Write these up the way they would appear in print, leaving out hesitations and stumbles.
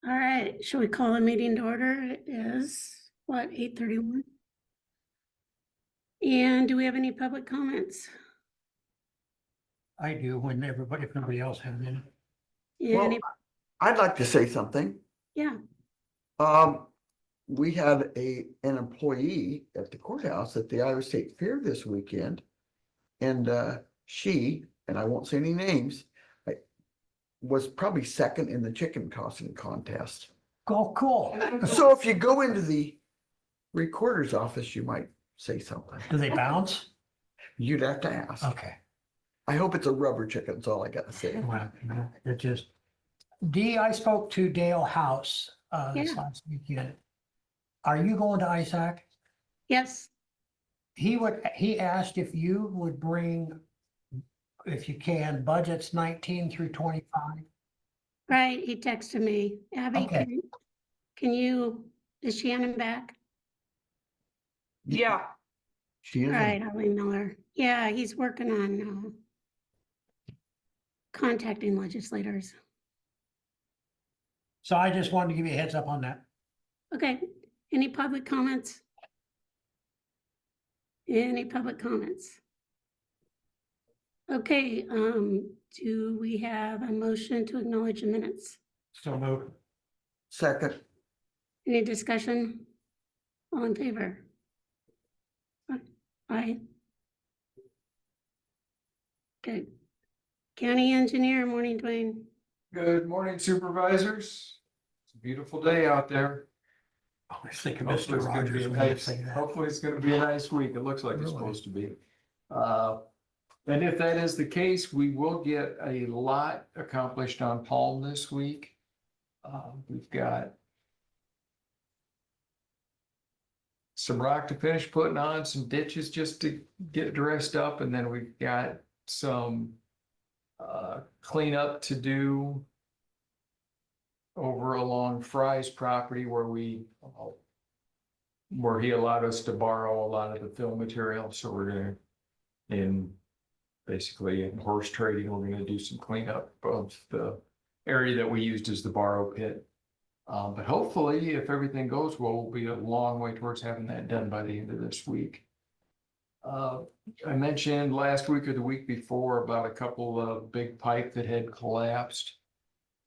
All right, shall we call the meeting to order? It is, what, 8:31? And do we have any public comments? I do when everybody, if nobody else has any. Well, Any, I'd like to say something. yeah, We had an employee at the courthouse at the Iowa State Fair this weekend. And she, and I won't say any names, was probably second in the chicken tossing contest. Oh, cool. So if you go into the recorder's office, you might say something. Do they bounce? You'd have to ask. Okay. I hope it's a rubber chicken, that's all I gotta say. Well, it just, I spoke to Dale House this Yeah. last weekend. Are you going to ISAC? yes, He asked if you would bring, if you can, budgets 19 through 25. right, he texted me. Abby, Okay. can you, is Shannon back? Yeah, She All is. right, I'll email her. Yeah, he's working on contacting legislators. So I just wanted to give you a heads up on that. Okay, any public comments? Any public comments? Okay, do we have a motion to acknowledge the minutes? So move. Second, Any discussion? All in favor? Aye. Good. County engineer, morning, Dwayne. good morning supervisors. It's a beautiful day out there. I was thinking Hopefully Mr. it's gonna be Rogers a was nice, say that. hopefully it's gonna be a nice week. It looks like it's Really? supposed to be. And if that is the case, we will get a lot accomplished on Palm this week. We've got some rock to finish putting on, some ditches just to get dressed up, and then we've got some cleanup to do over along Fry's property where he allowed us to borrow a lot of the fill material, so we're gonna, basically in horse trading, we're gonna do some cleanup of the area that we used as the borrow pit. But hopefully, if everything goes well, we'll be a long way towards having that done by the end of this week. I mentioned last week or the week before about a couple of big pipe that had collapsed,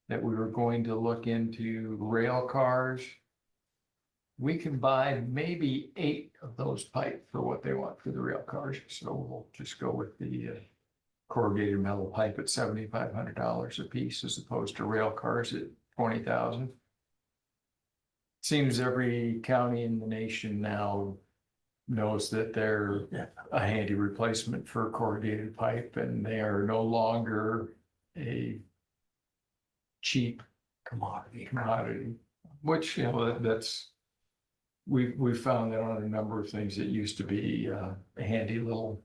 that we were going to look into rail cars. We can buy maybe 8 of those pipe for what they want for the rail cars, so we'll just go with the corrugated metal pipe at $7,500 a piece as opposed to rail cars at $20,000. Seems every county in the nation now knows that they're a handy replacement for corrugated pipe, and they are no longer a cheap commodity, which, that's, we found that on a number of things that used to be handy little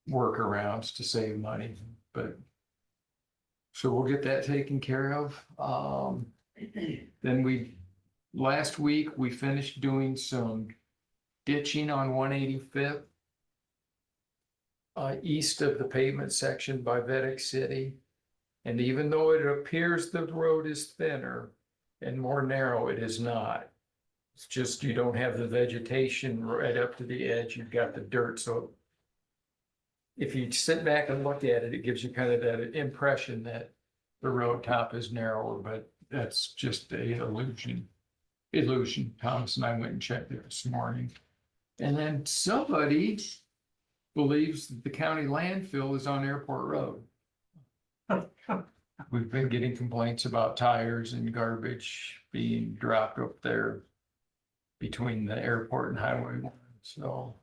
workarounds to save money, but so we'll get that taken care of. Then last week we finished doing some ditching on 185th east of the pavement section by Vedic City. And even though it appears the road is thinner and more narrow, it is not. It's just you don't have the vegetation right up to the edge. You've got the dirt. So if you sit back and look at it, it gives you kind of that impression that the road top is narrower, but that's just a illusion. Thomas and I went and checked it this morning. And then somebody believes that the county landfill is on Airport Road. We've been getting complaints about tires and garbage being dropped up there between the airport and Highway 1. So,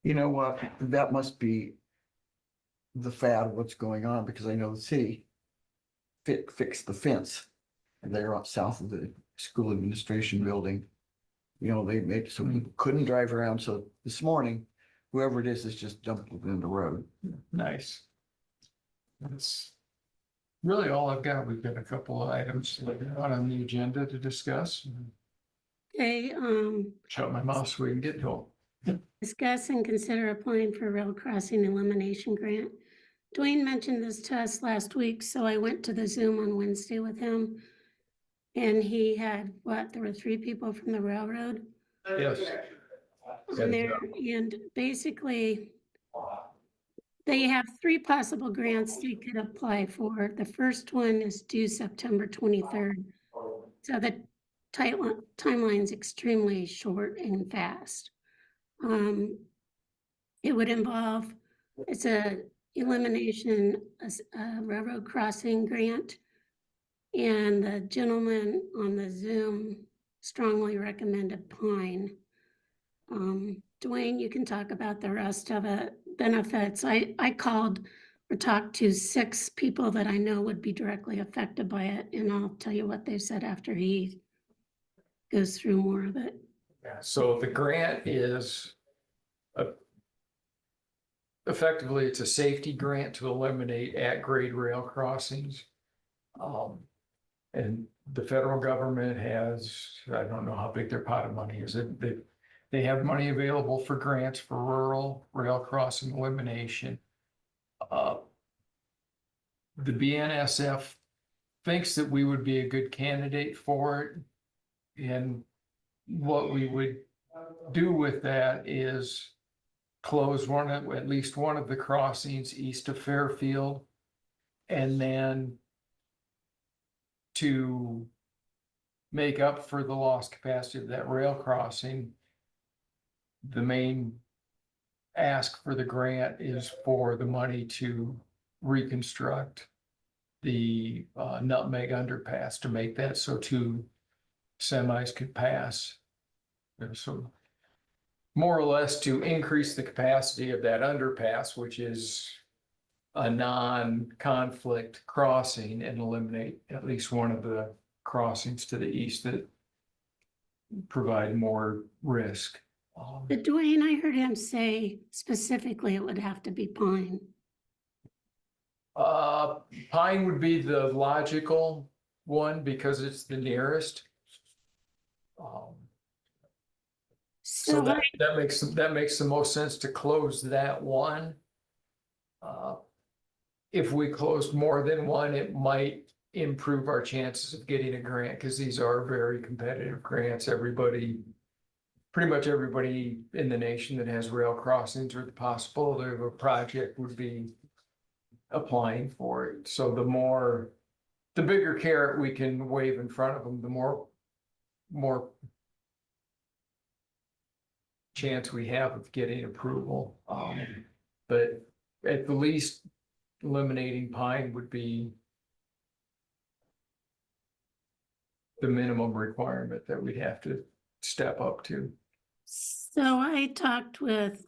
you know what, that must be the fad of what's going on, because I know the city fixed the fence there up south of the school administration building. You know, they made so people couldn't drive around. So this morning, whoever it is just dumped it in the road. nice. That's really all I've got. We've got a couple of items on the agenda to discuss. Okay, Shut my mouth so we can get to them. discuss and consider applying for rail crossing elimination grant. Dwayne mentioned this to us last week, so I went to the Zoom on Wednesday with him. And he had, what, there were 3 people from the railroad Yes. on there, and basically they have 3 possible grants they could apply for. The first one is due September 23rd. So the timeline's extremely short and fast. It would involve, it's a elimination, a railroad crossing grant. And the gentleman on the Zoom strongly recommended Pine. Dwayne, you can talk about the rest of it, benefits. I called or talked to 6 people that I know would be directly affected by it, and I'll tell you what they said after he goes through more of it. Yeah, so the grant is effectively, it's a safety grant to eliminate at-grade rail crossings. And the federal government has, I don't know how big their pot of money is. They have money available for grants for rural rail crossing elimination. The BNSF thinks that we would be a good candidate for it. And what we would do with that is close at least one of the crossings east of Fairfield. And then to make up for the lost capacity of that rail crossing, the main ask for the grant is for the money to reconstruct the Nutmeg underpass to make that so 2 semis could pass. So more or less to increase the capacity of that underpass, which is a non-conflict crossing, and eliminate at least one of the crossings to the east that provide more risk. But Dwayne, I heard him say specifically it would have to be Pine. Pine would be the logical one because it's the nearest. So that makes the most sense to close that one. If we closed more than one, it might improve our chances of getting a grant, because these are very competitive grants. Pretty much everybody in the nation that has rail crossings or the possibility of a project would be applying for it. So the bigger carrot we can wave in front of them, the more chance we have of getting approval. But at the least, eliminating Pine would be the minimum requirement that we'd have to step up to. So I talked with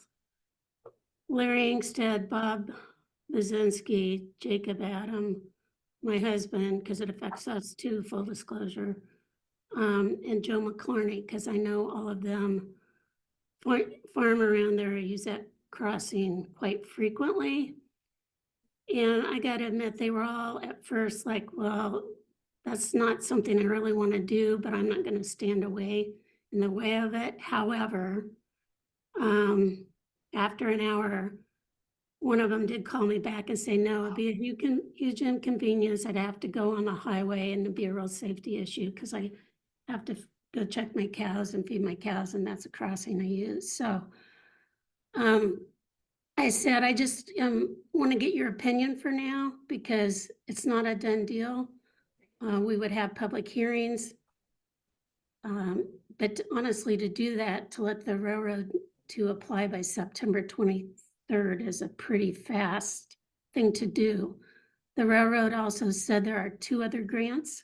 Larry Ingstead, Bob Bazinski, Jacob Adam, my husband, because it affects us too, full disclosure, and Joe McClarney, because I know all of them farm around there, use that crossing quite frequently. And I got to admit, they were all at first like, well, that's not something I really want to do, but I'm not going to stand in the way of it. However, after an hour, one of them did call me back and say, no, it'd be a huge inconvenience. I'd have to go on the highway and it'd be a real safety issue because I have to go check my cows and feed my cows, and that's a crossing I use. So I said, I just want to get your opinion for now because it's not a done deal. We would have public hearings. But honestly, to do that, to let the railroad to apply by September 23rd is a pretty fast thing to do. The railroad also said there are 2 other grants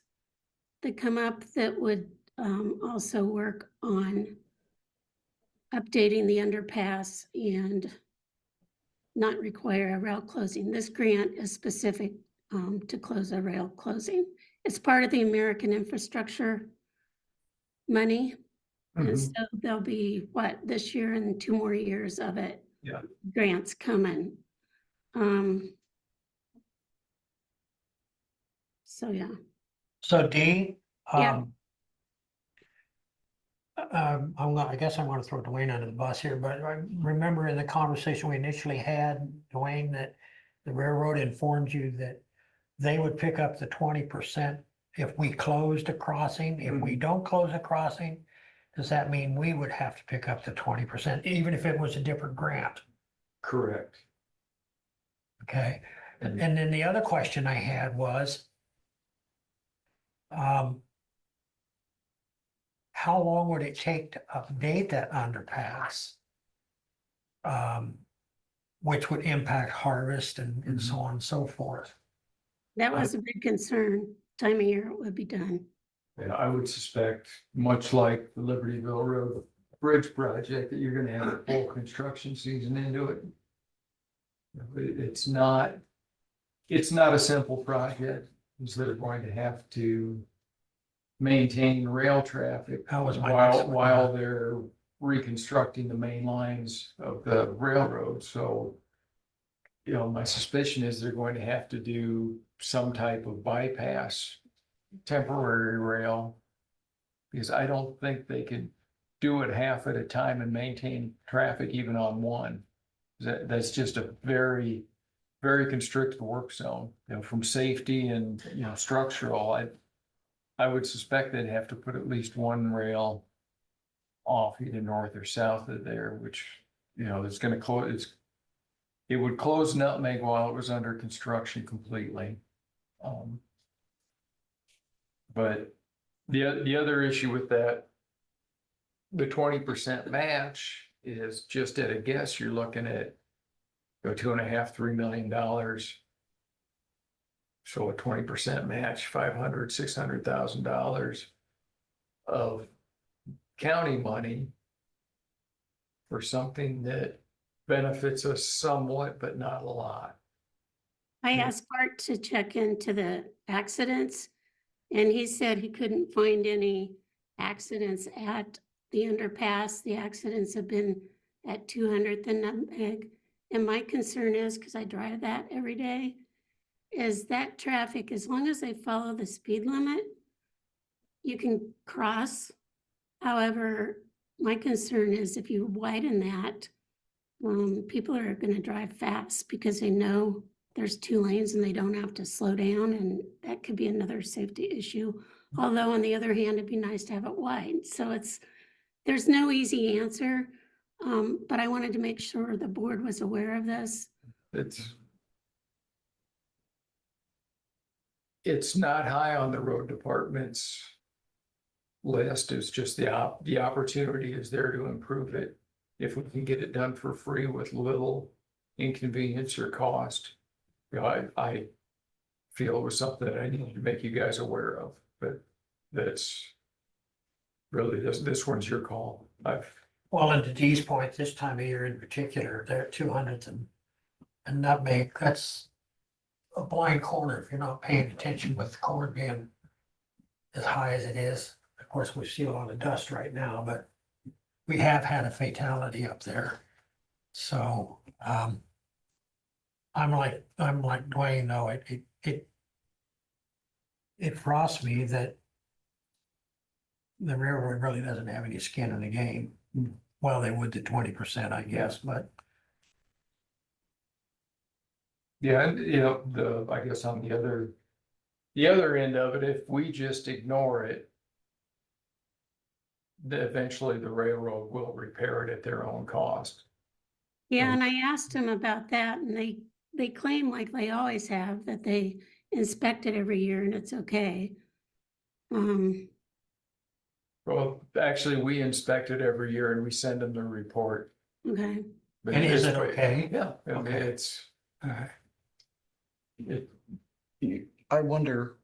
that come up that would also work on updating the underpass and not require a rail closing. This grant is specific to close a rail closing. It's part of the American infrastructure money. And so there'll be this year and 2 more years of it. Yeah. Grants coming. So yeah. So Dee, Yeah. I guess I'm gonna throw Dwayne under the bus here, but I remember in the conversation we initially had, Dwayne, that the railroad informed you that they would pick up the 20% if we closed a crossing, if we don't close a crossing, does that mean we would have to pick up the 20%, even if it was a different grant? Correct. Okay, And- and then the other question I had was, how long would it take to update that underpass? Which would impact harvest and so on and so forth. That was a big concern, time of year it would be done. Yeah, I would suspect, much like the Libertyville Road Bridge project, that you're gonna have a full construction season into it. It's not a simple project, because they're going to have to maintain rail traffic That was my next one. while they're reconstructing the main lines of the railroad, so. You know, my suspicion is they're going to have to do some type of bypass, temporary rail. Because I don't think they can do it half at a time and maintain traffic even on one. That's just a very, very constricted work zone, you know, from safety and, you know, structural, I would suspect they'd have to put at least one rail off either north or south of there, which, you know, it's gonna close, it would close Nutmeg while it was under construction completely. But the other issue with that, the 20% match is just at a guess, you're looking at $2.5–3 million. So a 20% match, $500–600,000 of county money for something that benefits us somewhat, but not a lot. I Yeah. asked Bart to check into the accidents, and he said he couldn't find any accidents at the underpass. The accidents have been at 200th and Nutmeg. And my concern is, because I drive that every day, is that traffic, as long as they follow the speed limit, you can cross. However, my concern is if you widen that, people are gonna drive fast because they know there's two lanes and they don't have to slow down, and that could be another safety issue. Although on the other hand, it'd be nice to have it wide, so there's no easy answer. But I wanted to make sure the board was aware of this. It's not high on the road department's list. It's just the opportunity is there to improve it. If we can get it done for free with little inconvenience or cost. You know, I feel it was something that I needed to make you guys aware of, but that's really, this one's your call. Well, and to Dee's point, this time of year in particular, they're at 200th and Nutmeg, that's a blind corner if you're not paying attention with the corn being as high as it is. Of course, we see a lot of dust right now, but we have had a fatality up there. So, I'm like Dwayne, though, it frosts me that the railroad really doesn't have any skin in the game. Well, they would the 20%, I guess, but Yeah, and you know, I guess on the other end of it, if we just ignore it, then eventually the railroad will repair it at their own cost. Yeah, and I asked him about that, and they claim, like they always have, that they inspect it every year and it's okay. Well, actually, we inspect it every year and we send them the report. Okay. But and is it's- it okay? Yeah, I mean, Okay. it's, it, I wonder,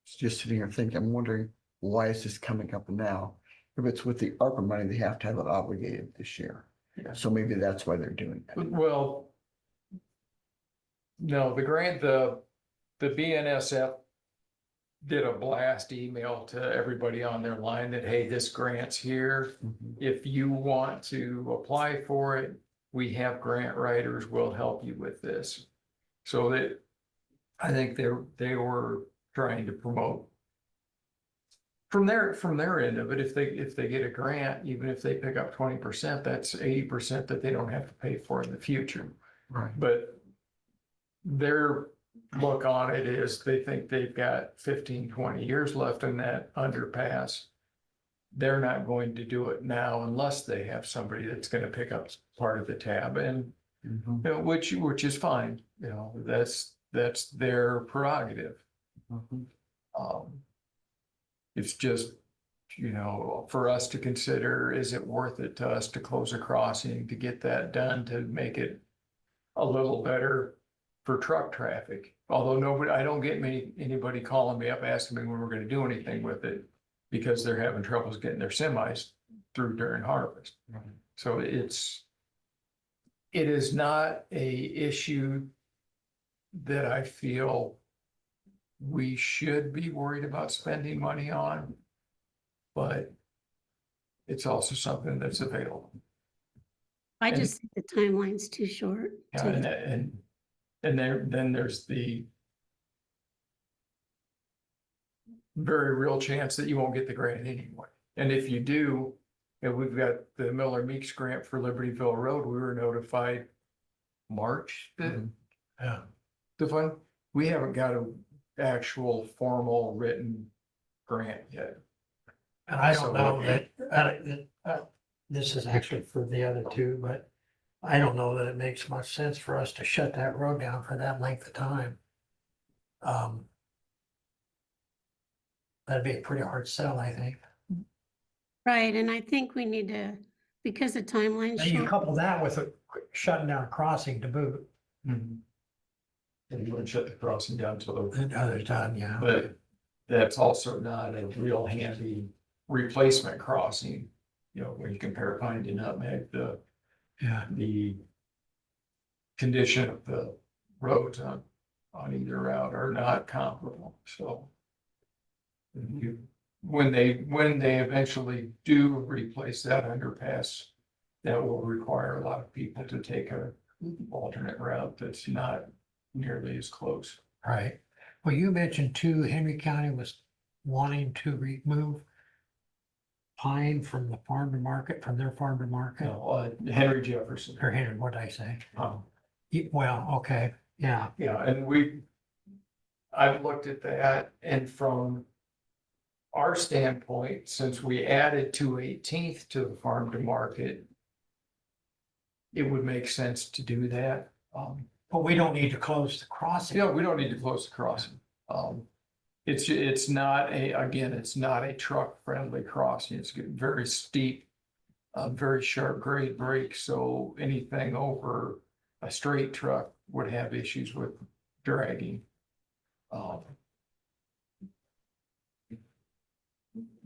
just sitting here thinking, I'm wondering, why is this coming up now? If it's with the ARPA money, they have to have it obligated this year. Yeah. So maybe that's why they're doing that. well, no, the grant, the BNSF did a blast email to everybody on their line that, hey, this grant's here. Mhm. If you want to apply for it, we have grant writers, we'll help you with this. So that, I think they were trying to promote. From their end of it, if they get a grant, even if they pick up 20%, that's 80% that they don't have to pay for in the future. Right. But look on it is they think they've got 15, 20 years left in that underpass. They're not going to do it now unless they have somebody that's gonna pick up part of the tab and, Mhm, you know, which is fine, you know, that's their prerogative. mhm. It's just, you know, for us to consider, is it worth it to us to close a crossing to get that done to make it a little better for truck traffic? Although nobody, I don't get anybody calling me up asking me when we're gonna do anything with it because they're having troubles getting their semis through during harvest. So it is not a issue that I feel we should be worried about spending money on, but it's also something that's available. I And- just think the timeline's too short. Yeah, and then there's the very real chance that you won't get the grant anyway. And if you do, and we've got the Miller Meeks grant for Libertyville Road, we were notified March that Mhm. Yeah. the fund, we haven't got an actual formal written grant yet. And I So- don't know this is actually for the other two, but I don't know that it makes much sense for us to shut that road down for that length of time. That'd be a pretty hard sell, I think. Right, and I think we need to, because the timeline's And you short, couple that with shutting down a crossing to boot, And you wouldn't shut the crossing down till the, and others done, yeah. but that's also not a real handy replacement crossing. You know, when you compare Pine to Nutmeg, Yeah, the condition of the roads on either route are not comparable, so. When they eventually do replace that underpass, that will require a lot of people to take a alternate route that's not nearly as close. right. Well, you mentioned too, Henry County was wanting to remove pine from the farm to market, from their farm to market, Henry Jefferson. or Henry, what'd I say? Um, Well, okay, yeah, Yeah, and I've looked at that, and from our standpoint, since we added 218th to the farm to market, it would make sense to do that. but we don't need to close the crossing. We don't need to close the crossing. It's not it's not a truck-friendly crossing. It's very steep, very sharp grade break, so anything over a straight truck would have issues with dragging.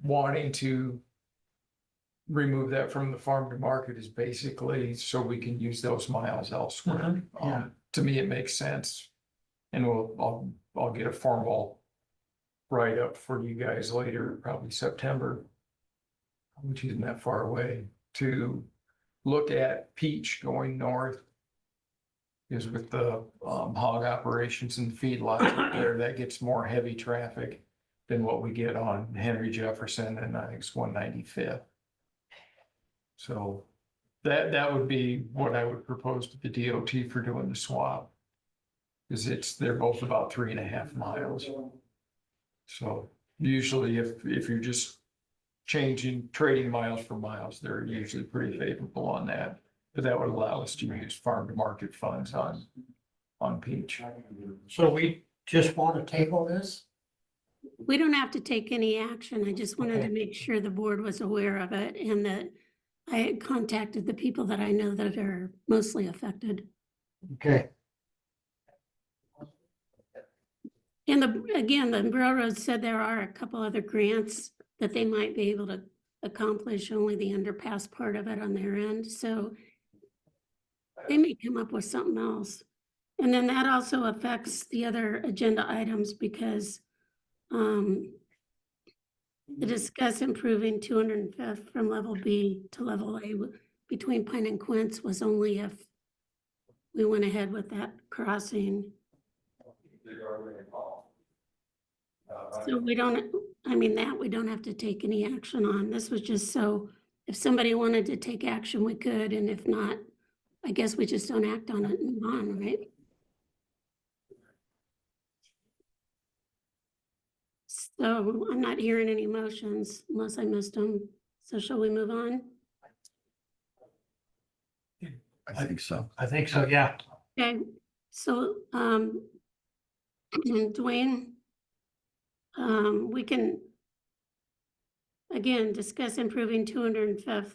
Wanting to remove that from the farm to market is basically so we can use those miles elsewhere. Mhm, yeah. To me, it makes sense. And I'll get a formal write-up for you guys later, probably September, which isn't that far away, to look at Peach going north. Is with the hog operations and feedlots up there, that gets more heavy traffic than what we get on Henry Jefferson, and I think it's 195th. So that would be what I would propose to the DOT for doing the swap. Cause they're both about 3.5 miles. So usually if you're just trading miles for miles, they're usually pretty favorable on that. But that would allow us to use farm to market funds on Peach. So we just want to table this? we don't have to take any action. I just wanted to Okay. make sure the board was aware of it and that I had contacted the people that I know that are mostly affected. Okay. And again, the railroad said there are a couple other grants that they might be able to accomplish only the underpass part of it on their end, so they may come up with something else. And then that also affects the other agenda items because to discuss improving 205th from level B to level A between Pine and Quince was only if we went ahead with that crossing. So we don't, I mean, that we don't have to take any action on. This was just so if somebody wanted to take action, we could, and if not, I guess we just don't act on it and move on, right? So I'm not hearing any motions unless I missed them. So shall we move on? I think so. I think so, yeah. Okay, so, Dwayne, we can again discuss improving 205th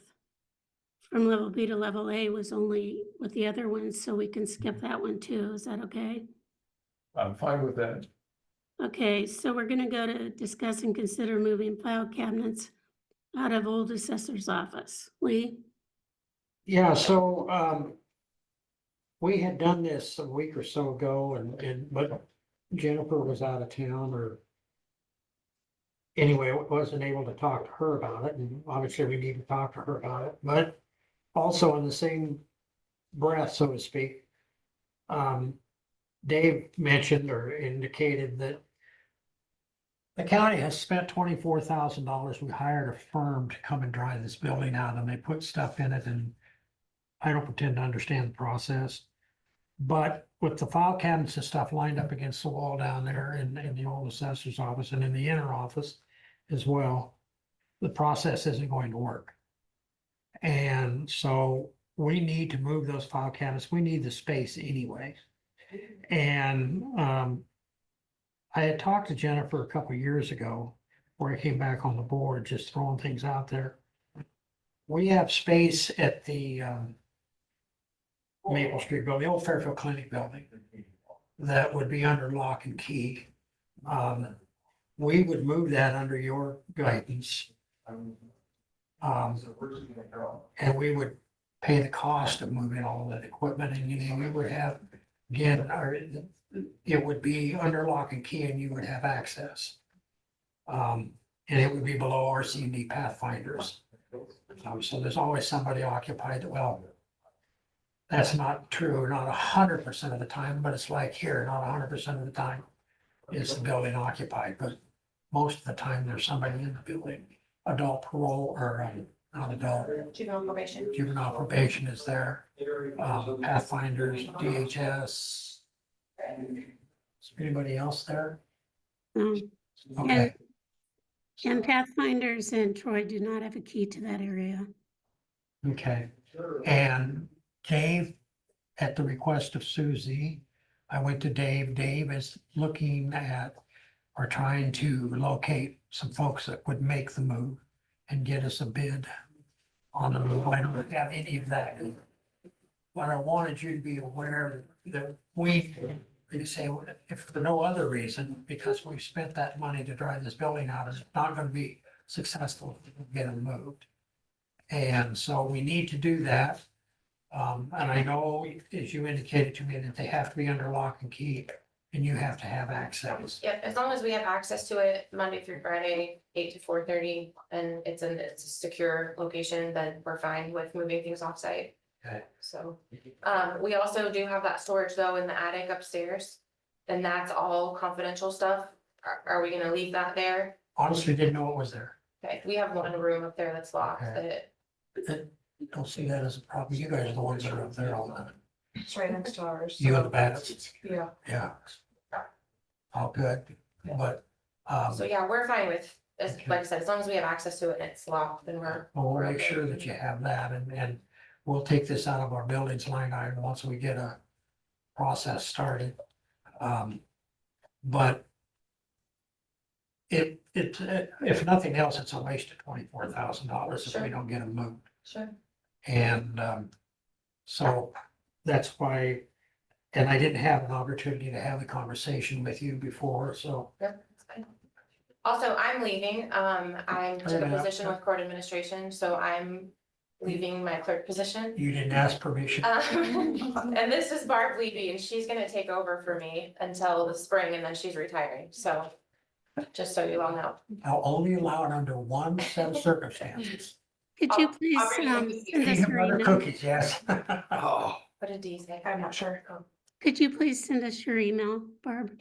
from level B to level A was only with the other ones, so we can skip that one too. Is that okay? I'm fine with that. Okay, so we're gonna go to discuss and consider moving file cabinets out of old assessor's office. Lee? Yeah, so, we had done this a week or so ago but Jennifer was out of town or anyway, wasn't able to talk to her about it, and obviously we need to talk to her about it, but also in the same breath, so to speak, Dave mentioned or indicated that the county has spent $24,000. We hired a firm to come and dry this building out, and they put stuff in it, and I don't pretend to understand the process. But with the file cabinets and stuff lined up against the wall down there in the old assessor's office and in the inner office as well, the process isn't going to work. And so we need to move those file cabinets. We need the space anyway. And I had talked to Jennifer a couple years ago, where I came back on the board, just throwing things out there. We have space at the Maple Street building, the old Fairfield Clinic building, that would be under lock and key. We would move that under your guidance. And we would pay the cost of moving all that equipment, and we would have, again, it would be under lock and key and you would have access. And it would be below RC&D Pathfinders. So there's always somebody occupied. Well, that's not true, not 100% of the time, but it's like here, not 100% of the time is the building occupied, but most of the time there's somebody in the building. Adult parole or not adult, juvenile probation is there. Pathfinders, DHS. Is anybody else there? Okay, And Pathfinders and Troy do not have a key to that area. okay. And Dave, at the request of Susie, I went to Dave. Dave is looking at or trying to locate some folks that would make the move and get us a bid on the move. I don't have any of that. But I wanted you to be aware that we, you say, if for no other reason, because we've spent that money to drive this building out, it's not gonna be successful if we get them moved. And so we need to do that. And I know, as you indicated to me, that they have to be under lock and key and you have to have access. Yep, as long as we have access to it Monday through Friday, 8 to 4:30, and it's a secure location, then we're fine with moving things offsite. Okay. So, we also do have that storage though in the attic upstairs, and that's all confidential stuff. Are we gonna leave that there? Honestly, didn't know it was there. Okay, we have one room up there that's locked, Okay. that, Don't see that as a problem. You guys are the ones that are up there all the time. it's right next to ours. You and the bats. Yeah. Yeah. All good, but, So yeah, we're fine with, Okay. like I said, as long as we have access to it and it's locked, then we'll make sure that you have that and we'll take this out of our buildings line item once we get a process started. But if nothing else, it's a waste of $24,000 if we Sure. don't get them moved. Sure. And so that's why, and I didn't have an opportunity to have the conversation with you before, so. Yeah, that's fine. Also, I'm leaving, I took a Yeah. position with court administration, so I'm leaving my clerk position. You didn't ask permission. And this is Barb Levy, and she's gonna take over for me until the spring, and then she's retiring, so. Just so you all know. I'll only allow it under one set of circumstances. Could you I'll please bring you cookies. send us Peanut your butter email? cookies, yes. Oh, What did Dee say? I'm not sure. Could you please send us your email, Barb?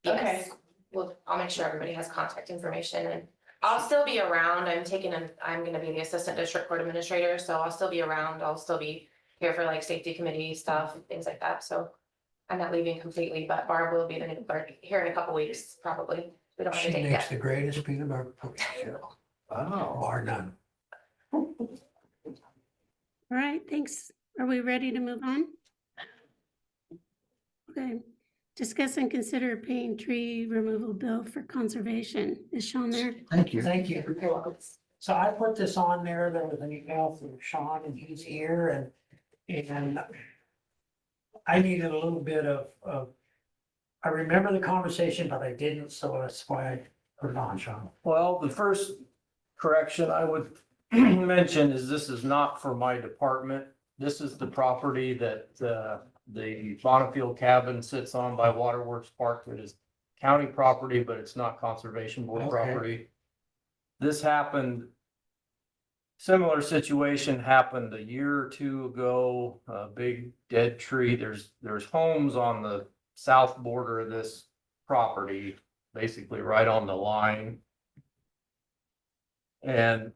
Yes. Well, I'll make sure everybody has contact information, and I'll still be around. I'm gonna be the assistant district court administrator, so I'll still be around. I'll still be here for like safety committee stuff, things like that, so. I'm not leaving completely, but Barb will be the new clerk here in a couple weeks, probably. We don't have She a date makes yet. the greatest peanut butter cookies, bar none. All right, thanks. Are we ready to move on? Okay. Discuss and consider paying tree removal bill for conservation. Is Sean there? Thank you. Thank you. You're welcome. So I put this on there, there was an email from Sean and he's here and I needed a little bit of, I remember the conversation, but I didn't, so that's why I put it on, Sean. Well, the first correction I would mention is this is not for my department. This is the property that the Bonneville cabin sits on by Waterworks Park. It is county property, but it's not conservation board Okay. property. This happened, similar situation happened a year or two ago, a big dead tree. There's homes on the south border of this property, basically right on the line. And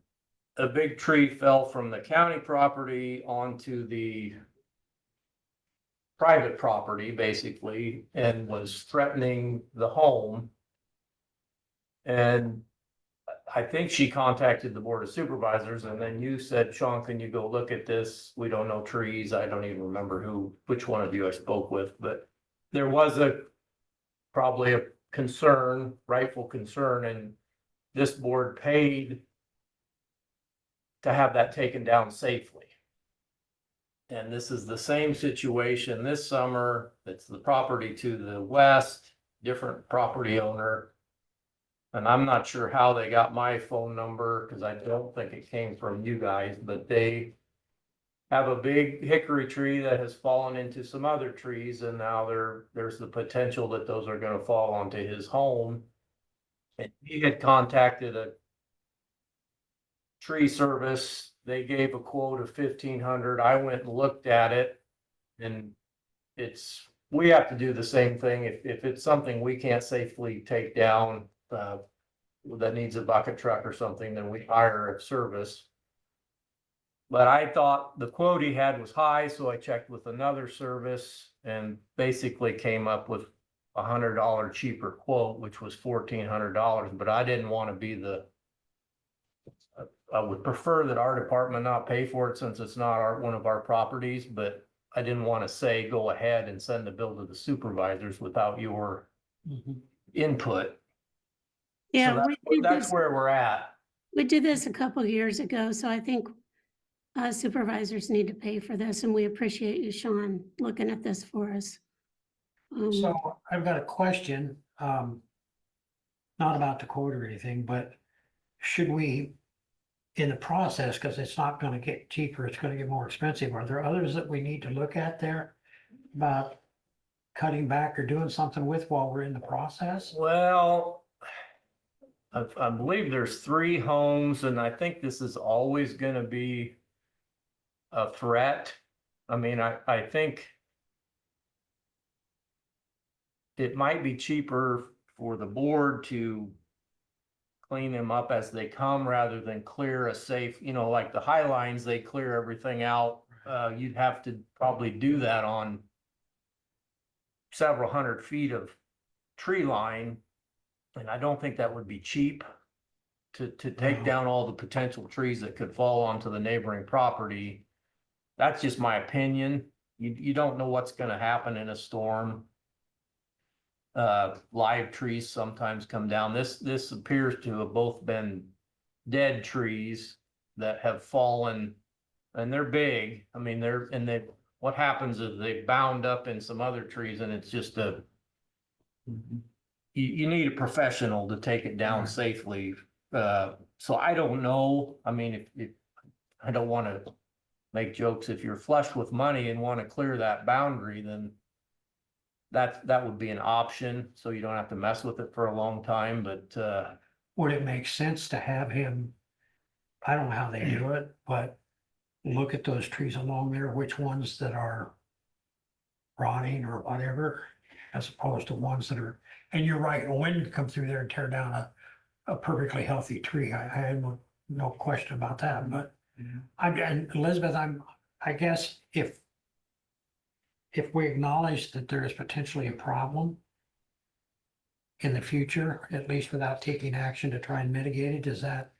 a big tree fell from the county property onto the private property, basically, and was threatening the home. And I think she contacted the Board of Supervisors, and then you said, Sean, can you go look at this? We don't know trees. I don't even remember which one of you I spoke with, but there was probably a concern, rightful concern, and this board paid to have that taken down safely. And this is the same situation this summer. It's the property to the west, different property owner. And I'm not sure how they got my phone number, because I don't think it came from you guys, but they have a big hickory tree that has fallen into some other trees, and now there's the potential that those are gonna fall onto his home. And he had contacted a tree service. They gave a quote of 1,500. I went and looked at it, and we have to do the same thing. If it's something we can't safely take down, that needs a bucket truck or something, then we hire a service. But I thought the quote he had was high, so I checked with another service and basically came up with $100 cheaper quote, which was $1,400. But I didn't want to be I would prefer that our department not pay for it since it's not one of our properties, but I didn't want to say, go ahead and send the bill to the supervisors without your input. Yeah, So that's where we're at. we did this a couple years ago, so I think supervisors need to pay for this, and we appreciate you, Sean, looking at this for us. So I've got a question, not about the quote or anything, but should we, in the process, because it's not gonna get cheaper, it's gonna get more expensive, are there others that we need to look at there about cutting back or doing something with while we're in the process? Well, I believe there's 3 homes, and I think this is always gonna be a threat. I mean, I think it might be cheaper for the board to clean them up as they come rather than clear a safe, like the high lines, they clear everything out. You'd have to probably do that on several hundred feet of tree line. And I don't think that would be cheap to take down all the potential trees that could fall onto the neighboring property. That's just my opinion. You don't know what's gonna happen in a storm. Live trees sometimes come down. This appears to have both been dead trees that have fallen, and they're big. I mean, what happens is they bound up in some other trees, and it's just you need a professional to take it down safely. So I don't know. I mean, if I don't want to make jokes, if you're flush with money and want to clear that boundary, then that would be an option. So you don't have to mess with it for a long time, but Would it make sense to have him, I don't know how they do it, but look at those trees along there, which ones that are rotting or whatever, as opposed to ones that are, and you're right, a wind can come through there and tear down a perfectly healthy tree. I had no question about that, but and Elizabeth, I guess if we acknowledge that there is potentially a problem, in the future, at least without taking action to try and mitigate it? Is that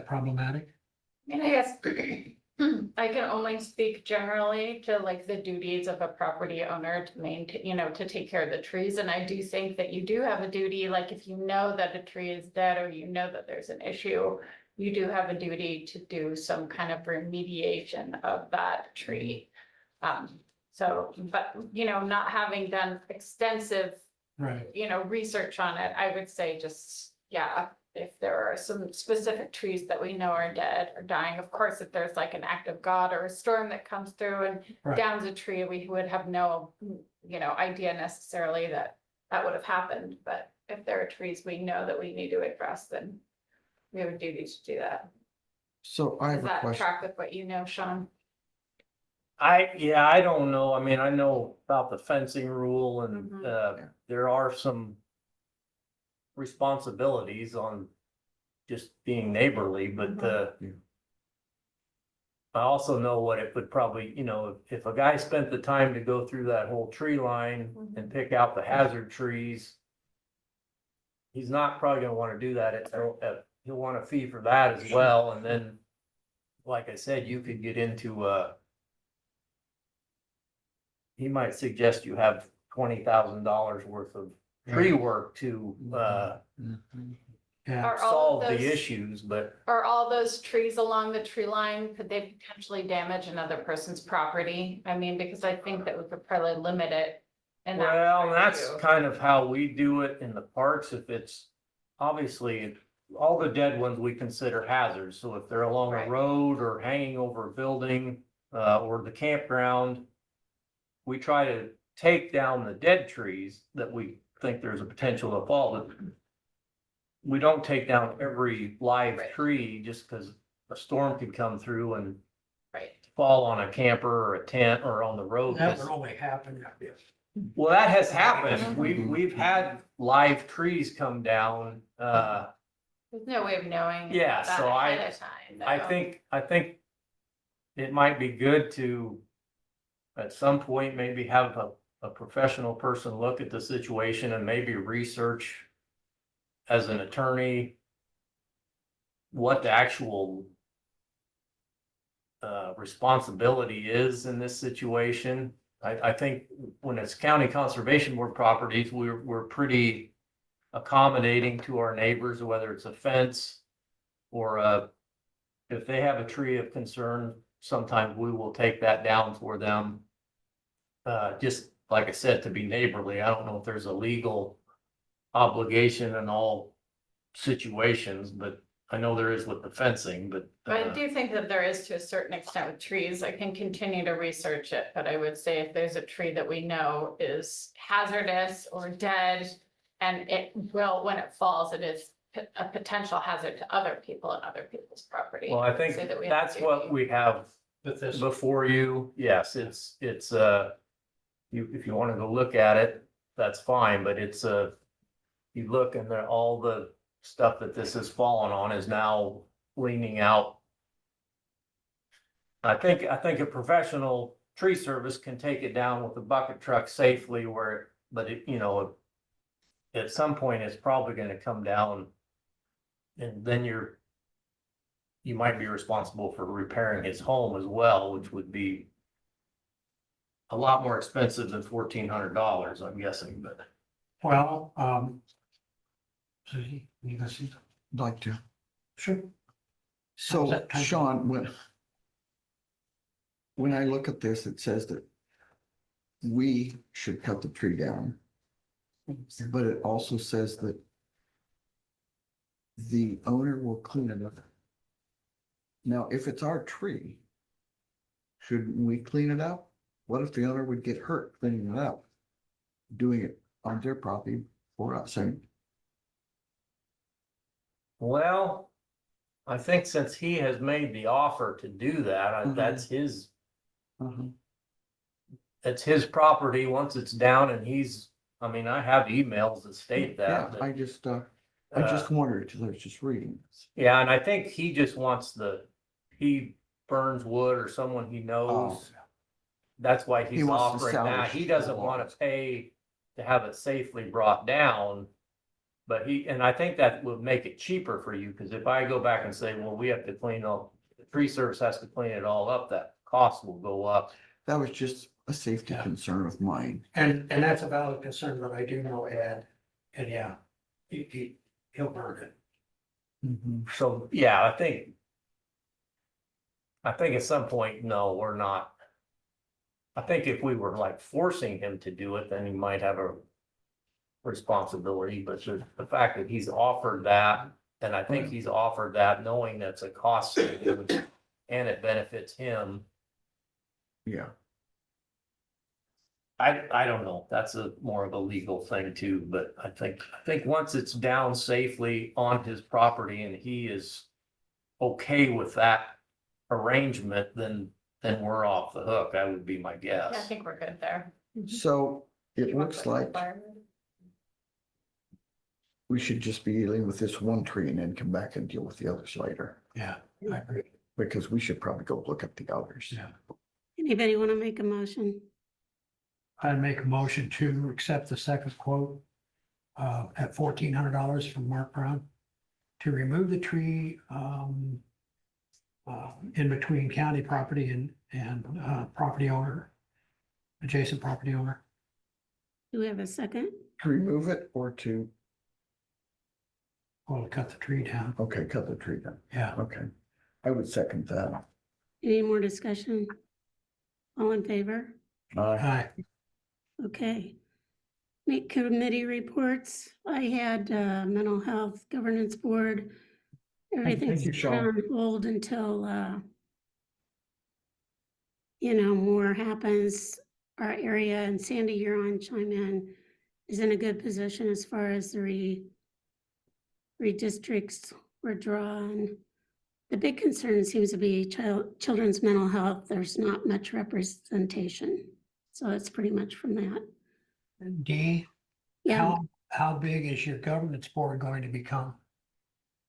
problematic? I mean, I guess I can only speak generally to like the duties of a property owner to maintain, to take care of the trees. And I do think that you do have a duty, like if you know that a tree is dead or you know that there's an issue, you do have a duty to do some kind of remediation of that tree. So, but, not having done extensive, Right. research on it, I would say just, yeah, if there are some specific trees that we know are dead or dying, of course, if there's like an act of God or a storm that comes through and Right. downs a tree, we would have no, idea necessarily that that would have happened. But if there are trees we know that we need to address, then we have a duty to do that. So I Does have a that question. track with what you know, Sean? I don't know. I mean, I know about the fencing rule and, Mhm. there are some responsibilities on just being neighborly, but, Yeah. I also know what it would probably, if a guy spent the time to go through that whole tree line and pick out the hazard trees, he's not probably gonna wanna do that he'll want a fee for that as well, and then, like I said, you could get into, he might suggest you have $20,000 worth of tree work to, Mhm. Yeah. Are all solve of the those, issues, but are all those trees along the tree line, could they potentially damage another person's property? I mean, because I think that we could probably limit it. in that well, respect, that's too. kind of how we do it in the parks. If it's obviously all the dead ones we consider hazards. So if they're along a Right. road or hanging over a building, or the campground, we try to take down the dead trees that we think there's a potential to fall. But we don't take down every live Right. tree just because a storm could come through and Right. fall on a camper or a tent or on the road. That 'Cause- would only happen if. Well, that has happened. Mhm. We've had live trees come down. There's no way of knowing. Yeah, that so ahead of time, I though. think it might be good to, at some point, maybe have a professional person look at the situation and maybe research as an attorney what the actual responsibility is in this situation. I think when it's county conservation board properties, we're pretty accommodating to our neighbors, whether it's a fence or if they have a tree of concern, sometimes we will take that down for them. Just like I said, to be neighborly. I don't know if there's a legal obligation in all situations, but I know there is with the fencing, but. I do think that there is to a certain extent with trees. I can continue to research it, but I would say if there's a tree that we know is hazardous or dead. And it will, when it falls, it is a potential hazard to other people and other people's property. Well, I think Say that we have that's to- what we have With this. before you. Yes, it's, if you want to go look at it, that's fine, but you look and all the stuff that this has fallen on is now leaning out. I think a professional tree service can take it down with a bucket truck safely but at some point it's probably gonna come down. And then you might be responsible for repairing his home as well, which would be a lot more expensive than $1,400, I'm guessing, but. Well, Suzie, you gonna see? Like to. Sure. So that kind of- Sean, when I look at this, it says that we should cut the tree down. But it also says that the owner will clean it up. Now, if it's our tree, shouldn't we clean it up? What if the owner would get hurt cleaning it up? Doing it on their property for us, and Well, I think since he has made the offer to do that, Mhm. that's his property. Once it's down and I mean, I have emails that state yeah, that. I just wondered, because I was just reading this. Yeah, and I think he just wants he burns wood or someone he Oh. knows that's why He he's wants the offering that. salaries He to doesn't go wanna on. pay to have it safely brought down. But and I think that would make it cheaper for you, because if I go back and say, well, we have to clean all, the tree service has to clean it all up, that cost will go up. That was just a safety Yeah. concern of mine. And that's a valid concern, but I do know Ed, and yeah, he'll burn it. So, yeah, I think at some point, no, we're not. I think if we were like forcing him to do it, then he might have a responsibility, but the fact that he's offered that, and I think he's offered that knowing that's a cost savings and it benefits him. Yeah, I don't know, that's more of a legal thing too, but I think once it's down safely on his property and he is okay with that arrangement, then we're off the hook, that would be my Yeah, I guess. think we're good there. so it You want looks to like fire? we should just be dealing with this one tree and then come back and deal with the others later. Yeah, I agree. Because we should probably go look at the others. Yeah. Anybody want to make a motion? I'd make a motion to accept the second quote at $1,400 from Mark Brown to remove the tree in between county property and property owner, adjacent property owner. Do we have a second? To remove it or to, Well, to cut the tree down. okay, cut the tree down. Yeah. Okay, I would second that. Any more discussion? All in favor? Aye. Okay. Make committee reports. I had mental health governance board. Everything's you, put Sean. on hold until more happens. Our area, and Sandy, you're on, chime in, is in a good position as far as the redistricts were drawn. The big concern seems to be children's mental health. There's not much representation. So it's pretty much from that. Dee, Yeah. how big is your governance board going to become?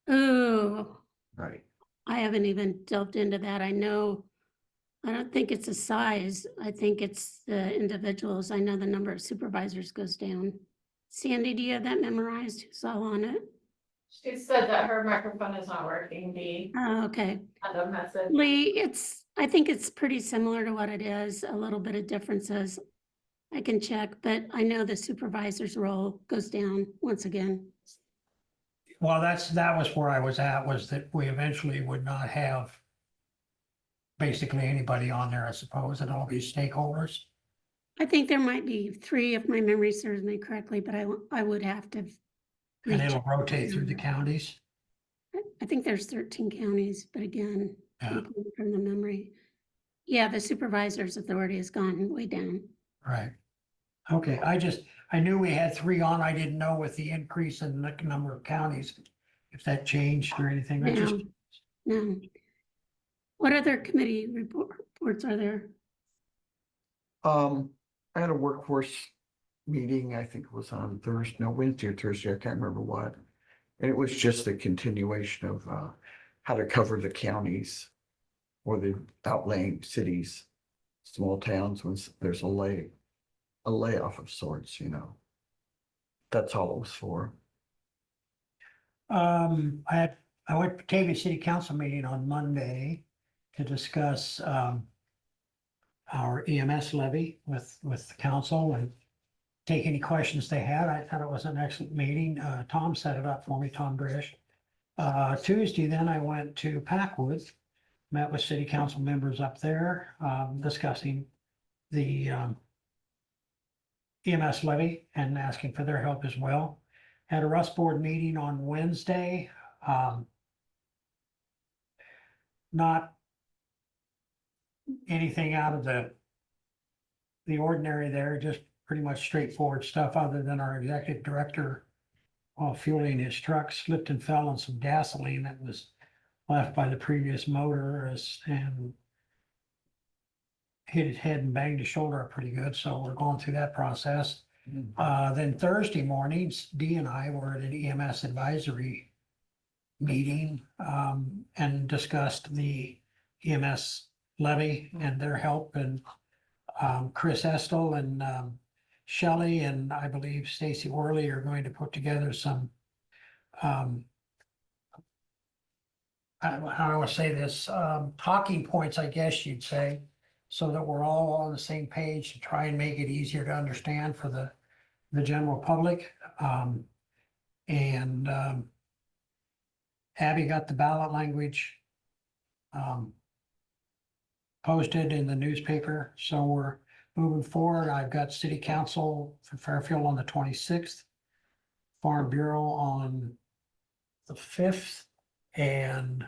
Oh, Right. I haven't even delved into that. I don't think it's a size. I think it's the individuals. I know the number of supervisors goes down. Sandy, do you have that memorized? Who's all on it? She said that her microphone is not working, the Oh, okay. other message. Lee, I think it's pretty similar to what it is, a little bit of differences. I can check, but I know the supervisor's role goes down once again. Well, that was where I was at, was that we eventually would not have basically anybody on there, I suppose, and all these stakeholders. I think there might be 3 if my memory serves me correctly, but I would have to. And it'll recheck. rotate through the counties. I think there's 13 counties, but again, Yeah. I'm going from the memory. Yeah, the supervisor's authority has gone way down. Right. Okay, I knew we had 3 on. I didn't know with the increase in the number of counties, if that changed or anything. I just, No. What other committee reports are there? I had a workforce meeting, I think it was on Wednesday or Thursday, I can't remember what. And it was just a continuation of how to cover the counties or the outlying cities, small towns when there's a layoff of sorts, That's all it was for. I went to Batavia City Council meeting on Monday to discuss our EMS levy with the council and take any questions they had. I thought it was an excellent meeting. Tom set it up for me, Tom Drish. Tuesday, then I went to Packwood, met with city council members up there, discussing the EMS levy and asking for their help as well. Had a Rust Board meeting on Wednesday. Not anything out of the ordinary there, just pretty much straightforward stuff, other than our executive director while fueling his truck slipped and fell on some gasoline that was left by the previous motorist and hit his head and banged his shoulder up pretty good. So we're going through that process. Then Thursday mornings, Dee and I were at an EMS advisory meeting and discussed the EMS levy and their help and Chris Estel and, Shelley and I believe Stacy Worley are going to put together some, how do I want to say this, talking points, I guess you'd say, so that we're all on the same page to try and make it easier to understand for the general public. And Abby got the ballot language posted in the newspaper, so we're moving forward. I've got city council for Fairfield on the 26th, Farm Bureau on the 5th, and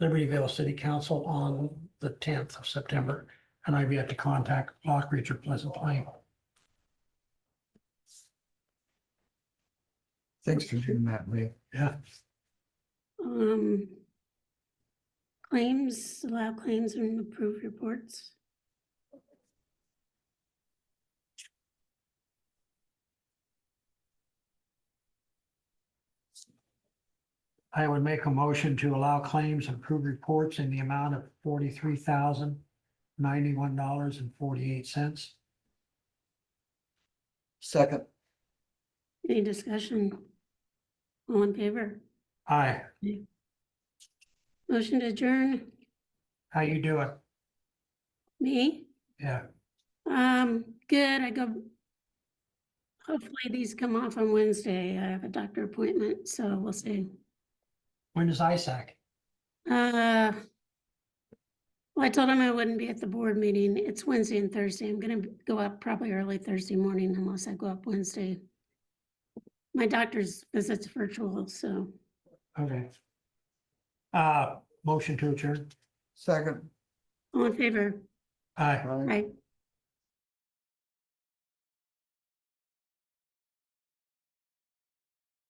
Libertyville City Council on the 10th of September. And I've yet to contact Lockridge or Pleasant Plain. Thanks for doing that, Lee. Yeah, Claims, allow claims and approve reports. I would make a motion to allow claims and approve reports in the amount of $43,091.48. Second, Any discussion? All in favor? Aye, Motion to adjourn, how you doing? me? Yeah, Good, I go. Hopefully these come off on Wednesday. I have a doctor appointment, so we'll see. when is Isaac? Well, I told him I wouldn't be at the board meeting. It's Wednesday and Thursday. I'm gonna go up probably early Thursday morning unless I go up Wednesday. My doctor's visit's virtual, so Okay. Motion to adjourn. second. all in favor? Aye. Aye. Right.